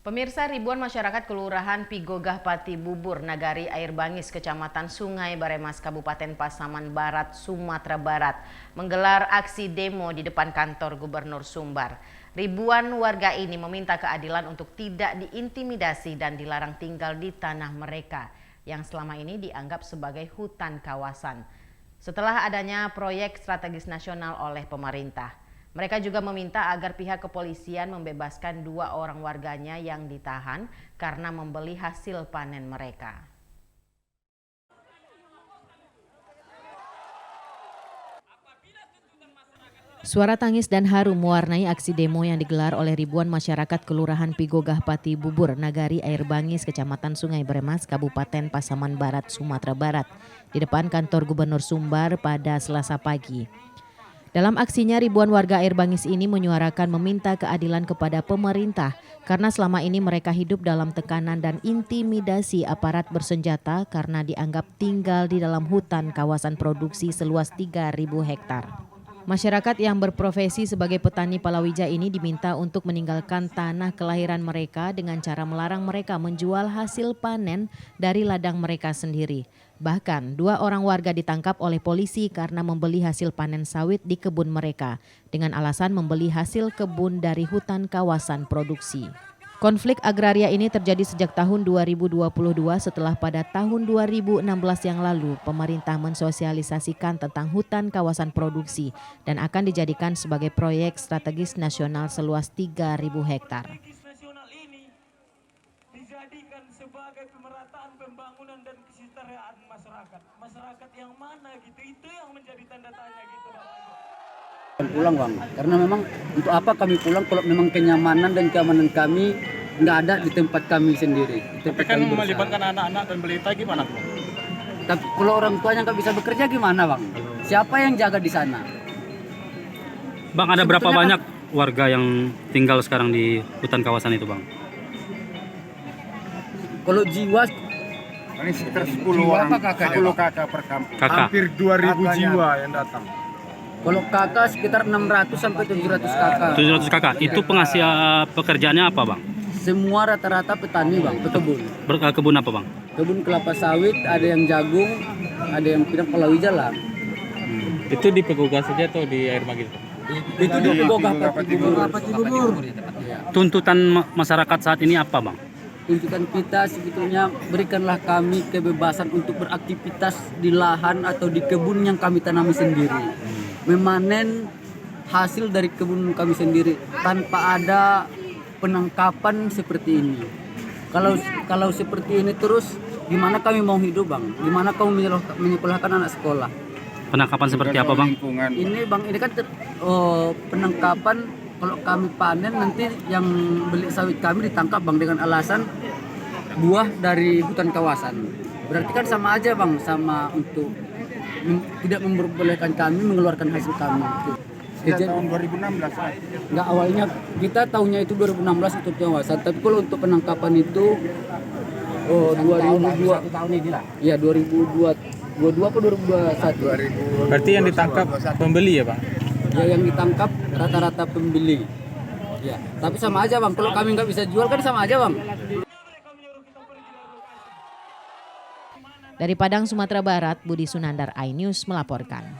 Pemirsa, ribuan masyarakat Kelurahan Pigogah Pati Bubur, Nagari Air Bangis, Kecamatan Sungai Baremas, Kabupaten Pasaman Barat, Sumatera Barat, menggelar aksi demo di depan kantor Gubernur Sumbar. Ribuan warga ini meminta keadilan untuk tidak diintimidasi dan dilarang tinggal di tanah mereka yang selama ini dianggap sebagai hutan kawasan. Setelah adanya proyek strategis nasional oleh pemerintah. Mereka juga meminta agar pihak kepolisian membebaskan 2 orang warganya yang ditahan karena membeli hasil panen mereka. Suara tangis dan haru mewarnai aksi demo yang digelar oleh ribuan masyarakat Kelurahan Pigogah Pati Bubur, Nagari Air Bangis, Kecamatan Sungai Baremas, Kabupaten Pasaman Barat, Sumatera Barat, di depan kantor Gubernur Sumbar pada Selasa pagi. Dalam aksinya, ribuan warga Air Bangis ini menyuarakan meminta keadilan kepada pemerintah karena selama ini mereka hidup dalam tekanan dan intimidasi aparat bersenjata karena dianggap tinggal di dalam hutan kawasan produksi seluas 3.000 hektar. Masyarakat yang berprofesi sebagai petani palawija ini diminta untuk meninggalkan tanah kelahiran mereka dengan cara melarang mereka menjual hasil panen dari ladang mereka sendiri. Bahkan 2 orang warga ditangkap oleh polisi karena membeli hasil panen sawit di kebun mereka dengan alasan membeli hasil kebun dari hutan kawasan produksi. Konflik agraria ini terjadi sejak tahun 2022 setelah pada tahun 2016 yang lalu pemerintah mensosialisasikan tentang hutan kawasan produksi dan akan dijadikan sebagai proyek strategis nasional seluas 3.000 hektar. Dijadikan sebagai pemerataan pembangunan dan kesejahteraan masyarakat yang mana gitu, itu yang menjadi tanda tanya gitu Pulang bang, karena memang untuk apa kami pulang kalau memang kenyamanan dan keamanan kami nggak ada di tempat kami sendiri. Tapi kan melibatkan anak-anak dan balita gimana bang? Tapi kalau orang tuanya nggak bisa bekerja gimana bang? Siapa yang jaga di sana? Bang, ada berapa banyak warga yang tinggal sekarang di hutan kawasan itu bang? Kalau jiwa ini sekitar 10 orang, 10 kakak per kampung. Hampir 2.000 jiwa yang datang. kalau kakak sekitar 600 sampai 700 kakak. 700 kakak. Itu penghasil pekerjaannya apa bang? Semua rata-rata petani bang, pekebun. Kebun apa bang? Kebun kelapa sawit, ada yang jagung, ada yang pinang palawija lah. Itu di Pigogah saja atau di Air Bangis? Itu di Pigogah Pati Bubur. Tuntutan masyarakat saat ini apa bang? Tuntutan kita sebetulnya berikanlah kami kebebasan untuk beraktivitas di lahan atau di kebun yang kami tanami sendiri. Memanen hasil dari kebun kami sendiri tanpa ada penangkapan seperti ini. Kalau seperti ini terus, gimana kami mau hidup bang? Gimana kami menyekolahkan anak sekolah? Penangkapan seperti apa bang? Ini bang, ini kan penangkapan. Kalau kami panen nanti yang beli sawit kami ditangkap bang dengan alasan buah dari hutan kawasan. Berarti kan sama aja bang, sama untuk tidak memperbolehkan kami mengeluarkan hasil kami. Sejak tahun 2016 lah. Enggak, awalnya kita tahunya itu 2016 untuk kawasan, tapi kalau untuk penangkapan itu 2002 tahun ini lah. Iya 2022 apa 2021? Berarti yang ditangkap pembeli ya bang? Ya yang ditangkap rata-rata pembeli. Ya, tapi sama aja bang. Kalau kami nggak bisa jual kan sama aja bang. Dari Padang, Sumatera Barat, Budi Sunandar, iNews melaporkan.